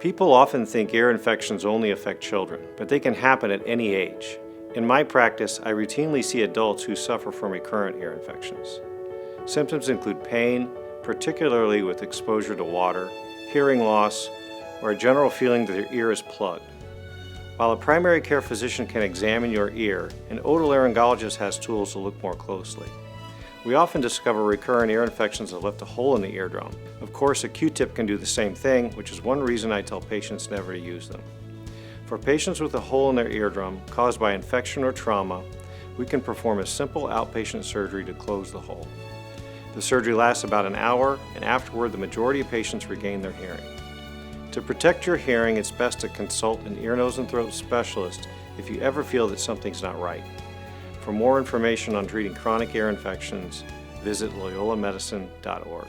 People often think ear infections only affect children, but they can happen at any age. In my practice, I routinely see adults who suffer from recurrent ear infections. Symptoms include pain, particularly with exposure to water, hearing loss, or a general feeling that your ear is plugged. While a primary care physician can examine your ear, an otolaryngologist has tools to look more closely. We often discover recurrent ear infections that left a hole in the eardrum. Of course, a Q-tip can do the same thing, which is one reason I tell patients never to use them. For patients with a hole in their eardrum caused by infection or trauma, we can perform a simple outpatient surgery to close the hole. The surgery lasts about an hour, and afterward the majority of patients regain their hearing. To protect your hearing, it's best to consult an ear, nose, and throat specialist if you ever feel that something's not right. For more information on treating chronic ear infections, visit loyolamedicine.org.